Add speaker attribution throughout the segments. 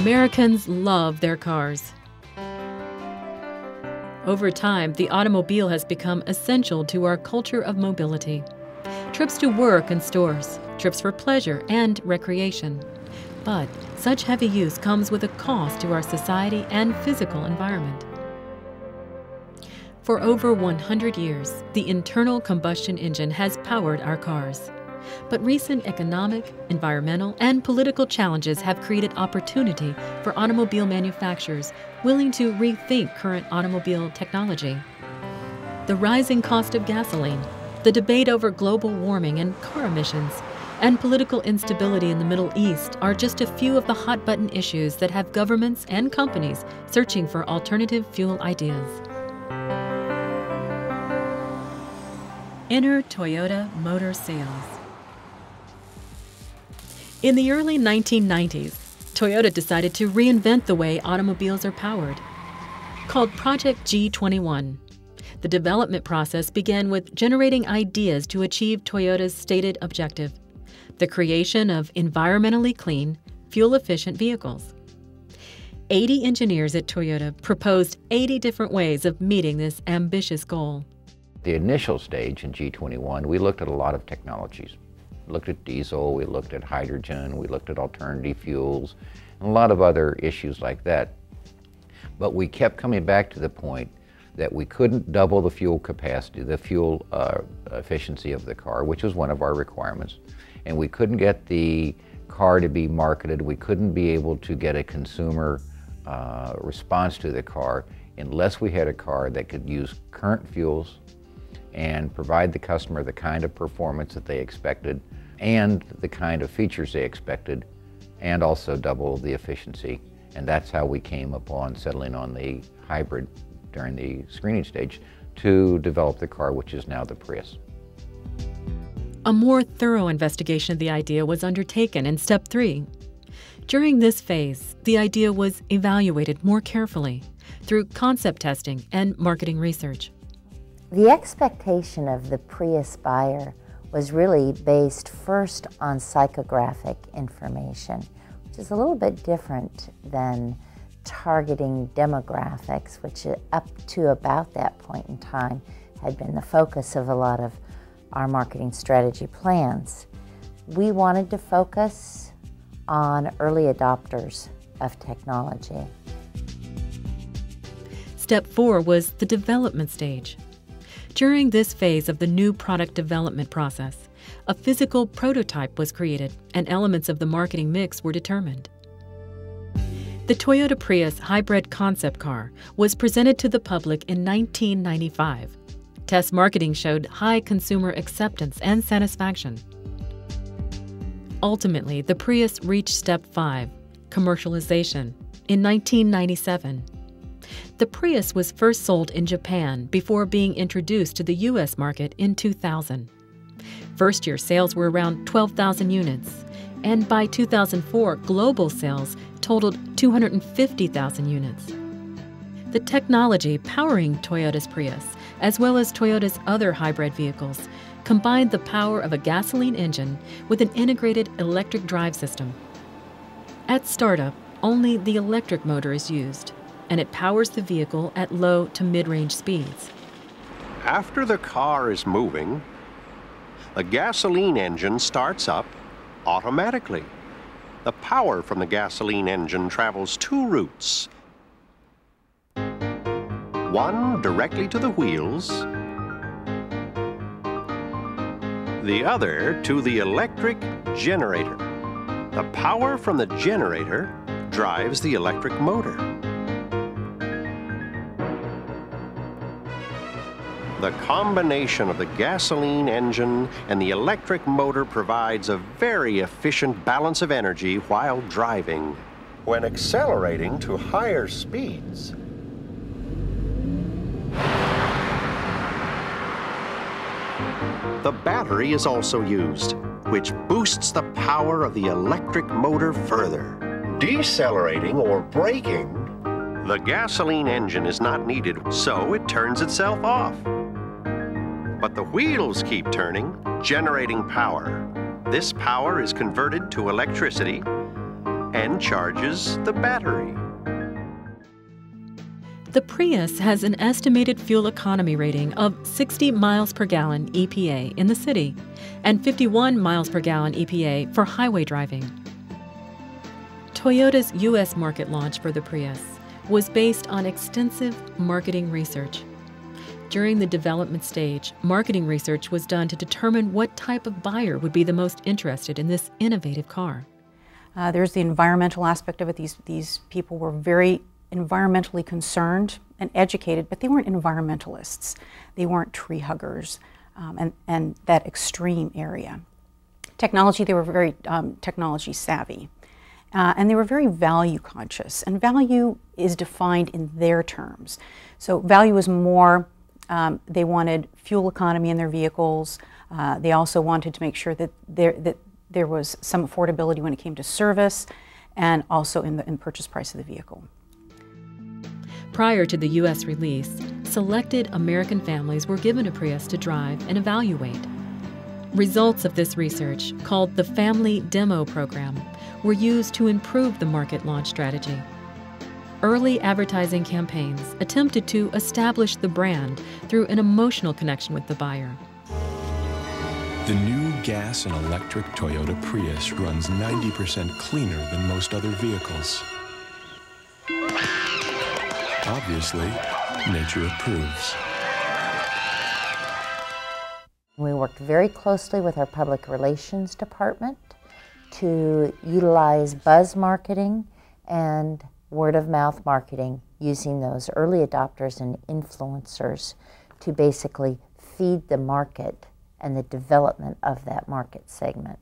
Speaker 1: Americans love their cars. Over time, the automobile has become essential to our culture of mobility. Trips to work and stores, trips for pleasure and recreation. But such heavy use comes with a cost to our society and physical environment. For over 100 years, the internal combustion engine has powered our cars. But recent economic, environmental, and political challenges have created opportunity for automobile manufacturers willing to rethink current automobile technology. The rising cost of gasoline, the debate over global warming and car emissions, and political instability in the Middle East are just a few of the hot-button issues that have governments and companies searching for alternative fuel ideas. Enter Toyota Motor Sales. In the early 1990s, Toyota decided to reinvent the way automobiles are powered. Called Project G21, the development process began with generating ideas to achieve Toyota's stated objective: the creation of environmentally clean, fuel-efficient vehicles. 80 engineers at Toyota proposed 80 different ways of meeting this ambitious goal.
Speaker 2: The initial stage in G21, we looked at a lot of technologies. We looked at diesel, we looked at hydrogen, we looked at alternative fuels, and a lot of other issues like that. But we kept coming back to the point that we couldn't double the fuel capacity, the fuel efficiency of the car, which was one of our requirements. And we couldn't get the car to be marketed, we couldn't be able to get a consumer response to the car unless we had a car that could use current fuels and provide the customer the kind of performance that they expected and the kind of features they expected, and also double the efficiency. And that's how we came upon settling on the hybrid during the screening stage to develop the car, which is now the Prius.
Speaker 1: A more thorough investigation of the idea was undertaken in Step 3. During this phase, the idea was evaluated more carefully through concept testing and marketing research.
Speaker 3: The expectation of the Prius buyer was really based first on psychographic information, which is a little bit different than targeting demographics, which up to about that point in time had been the focus of a lot of our marketing strategy plans. We wanted to focus on early adopters of technology.
Speaker 1: Step 4 was the development stage. During this phase of the new product development process, a physical prototype was created and elements of the marketing mix were determined. The Toyota Prius hybrid concept car was presented to the public in 1995. Test marketing showed high consumer acceptance and satisfaction. Ultimately, the Prius reached Step 5, commercialization, in 1997. The Prius was first sold in Japan before being introduced to the U.S. market in 2000. First-year sales were around 12,000 units, and by 2004, global sales totaled 250,000 units. The technology powering Toyota's Prius, as well as Toyota's other hybrid vehicles, combined the power of a gasoline engine with an integrated electric drive system. At startup, only the electric motor is used, and it powers the vehicle at low to mid-range speeds.
Speaker 4: After the car is moving, the gasoline engine starts up automatically. The power from the gasoline engine travels two routes. One directly to the wheels, the other to the electric generator. The power from the generator drives the electric motor. The combination of the gasoline engine and the electric motor provides a very efficient balance of energy while driving. When accelerating to higher speeds, the battery is also used, which boosts the power of the electric motor further. Decelerating or braking, the gasoline engine is not needed, so it turns itself off. But the wheels keep turning, generating power. This power is converted to electricity, and charges the battery.
Speaker 1: The Prius has an estimated fuel economy rating of 60 miles per gallon EPA in the city and 51 miles per gallon EPA for highway driving. Toyota's U.S. market launch for the Prius was based on extensive marketing research. During the development stage, marketing research was done to determine what type of buyer would be the most interested in this innovative car.
Speaker 5: There's the environmental aspect of it. These people were very environmentally concerned and educated, but they weren't environmentalists. They weren't tree huggers and that extreme area. Technology, they were very technology savvy. And they were very value conscious, and value is defined in their terms. So value is more, they wanted fuel economy in their vehicles. They also wanted to make sure that there was some affordability when it came to service and also in the purchase price of the vehicle.
Speaker 1: Prior to the U.S. release, selected American families were given a Prius to drive and evaluate. Results of this research, called the Family Demo Program, were used to improve the market launch strategy. Early advertising campaigns attempted to establish the brand through an emotional connection with the buyer.
Speaker 6: The new gas and electric Toyota Prius runs 90% cleaner than most other vehicles. Obviously, nature approves.
Speaker 3: We worked very closely with our public relations department to utilize buzz marketing and word-of-mouth marketing, using those early adopters and influencers to basically feed the market and the development of that market segment.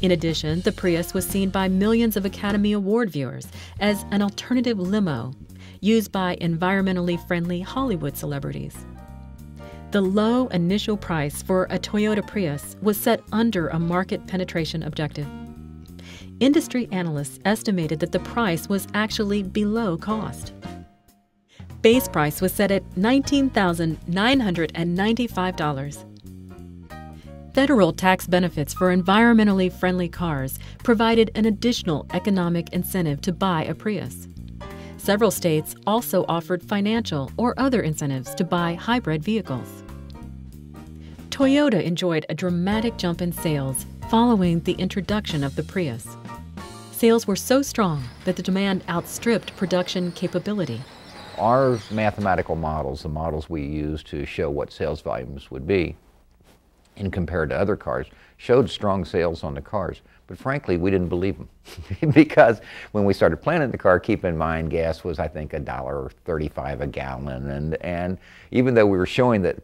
Speaker 1: In addition, the Prius was seen by millions of Academy Award viewers as an alternative limo used by environmentally friendly Hollywood celebrities. The low initial price for a Toyota Prius was set under a market penetration objective. Industry analysts estimated that the price was actually below cost. Base price was set at $19,995. Federal tax benefits for environmentally friendly cars provided an additional economic incentive to buy a Prius. Several states also offered financial or other incentives to buy hybrid vehicles. Toyota enjoyed a dramatic jump in sales following the introduction of the Prius. Sales were so strong that the demand outstripped production capability.
Speaker 2: Our mathematical models, the models we use to show what sales volumes would be, and compared to other cars, showed strong sales on the cars. But frankly, we didn't believe them. Because when we started planning the car, keep in mind, gas was, I think, $1.35 a gallon. And even though we were showing that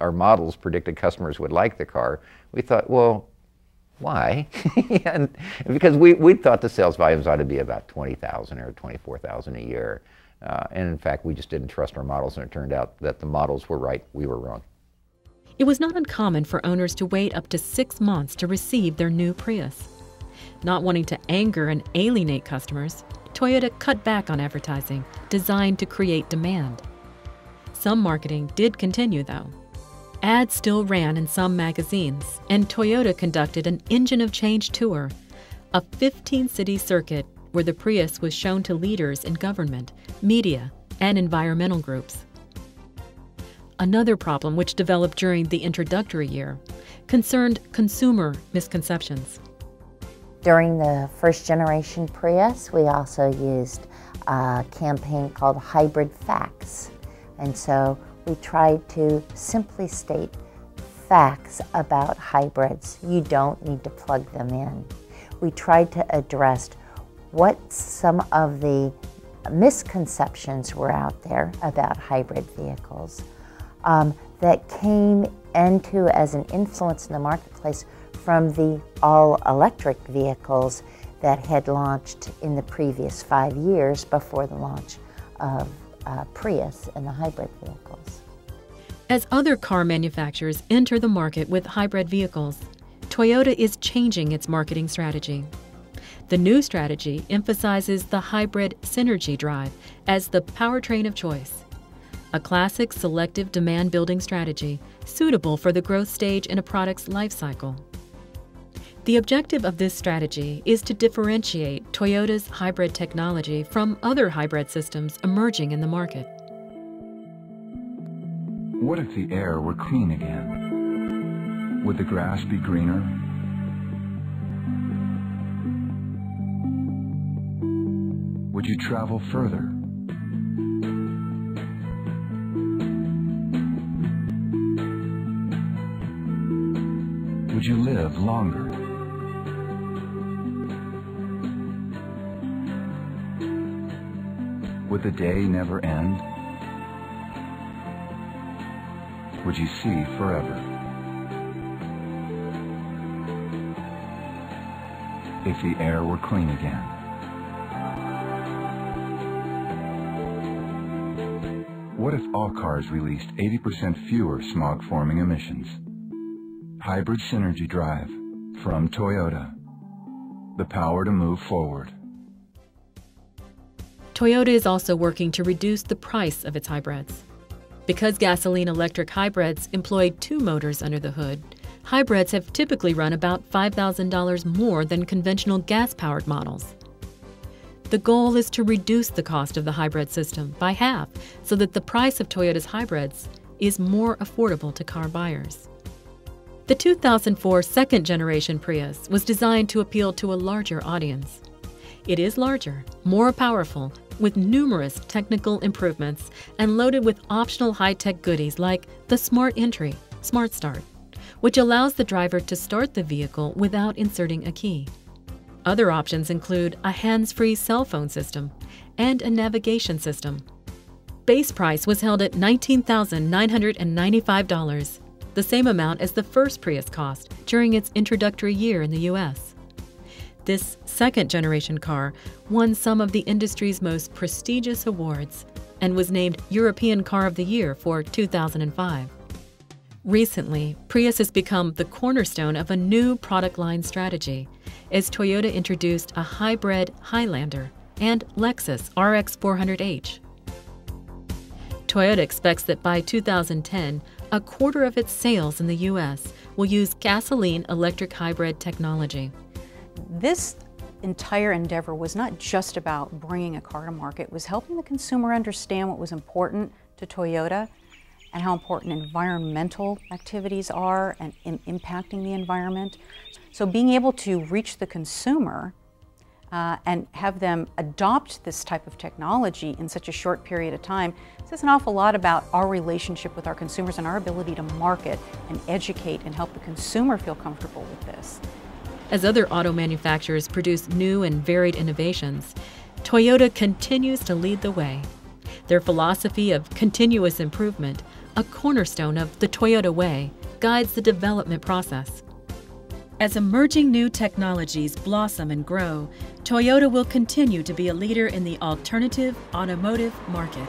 Speaker 2: our models predicted customers would like the car, we thought, well, why? And because we thought the sales volumes ought to be about 20,000 or 24,000 a year. And in fact, we just didn't trust our models, and it turned out that the models were right, we were wrong.
Speaker 1: It was not uncommon for owners to wait up to 6 months to receive their new Prius. Not wanting to anger and alienate customers, Toyota cut back on advertising designed to create demand. Some marketing did continue, though. Ads still ran in some magazines, and Toyota conducted an Engine of Change tour, a 15-city circuit where the Prius was shown to leaders in government, media, and environmental groups. Another problem which developed during the introductory year concerned consumer misconceptions.
Speaker 3: During the first generation Prius, we also used a campaign called Hybrid Facts. And so we tried to simply state facts about hybrids. You don't need to plug them in. We tried to address what some of the misconceptions were out there about hybrid vehicles that came into as an influence in the marketplace from the all-electric vehicles that had launched in the previous 5 years before the launch of Prius and the hybrid vehicles.
Speaker 1: As other car manufacturers enter the market with hybrid vehicles, Toyota is changing its marketing strategy. The new strategy emphasizes the hybrid synergy drive as the powertrain of choice, a classic selective demand-building strategy suitable for the growth stage in a product's life cycle. The objective of this strategy is to differentiate Toyota's hybrid technology from other hybrid systems emerging in the market.
Speaker 7: What if the air were clean again? Would the grass be greener? Would you travel further? Would you live longer? Would the day never end? Would you see forever? If the air were clean again. What if all cars released 80% fewer smog-forming emissions? Hybrid Synergy Drive from Toyota. The power to move forward.
Speaker 1: Toyota is also working to reduce the price of its hybrids. Because gasoline-electric hybrids employ two motors under the hood, hybrids have typically run about $5,000 more than conventional gas-powered models. The goal is to reduce the cost of the hybrid system by half so that the price of Toyota's hybrids is more affordable to car buyers. The 2004 second-generation Prius was designed to appeal to a larger audience. It is larger, more powerful, with numerous technical improvements and loaded with optional high-tech goodies like the Smart Entry, Smart Start, which allows the driver to start the vehicle without inserting a key. Other options include a hands-free cell phone system and a navigation system. Base price was held at $19,995, the same amount as the first Prius cost during its introductory year in the U.S. This second-generation car won some of the industry's most prestigious awards and was named European Car of the Year for 2005. Recently, Prius has become the cornerstone of a new product line strategy, as Toyota introduced a hybrid Highlander and Lexus RX 400h. Toyota expects that by 2010, a quarter of its sales in the U.S. will use gasoline-electric hybrid technology.
Speaker 5: This entire endeavor was not just about bringing a car to market, it was helping the consumer understand what was important to Toyota and how important environmental activities are and impacting the environment. So being able to reach the consumer and have them adopt this type of technology in such a short period of time says an awful lot about our relationship with our consumers and our ability to market and educate and help the consumer feel comfortable with this.
Speaker 1: As other auto manufacturers produce new and varied innovations, Toyota continues to lead the way. Their philosophy of continuous improvement, a cornerstone of the Toyota Way, guides the development process. As emerging new technologies blossom and grow, Toyota will continue to be a leader in the alternative automotive market.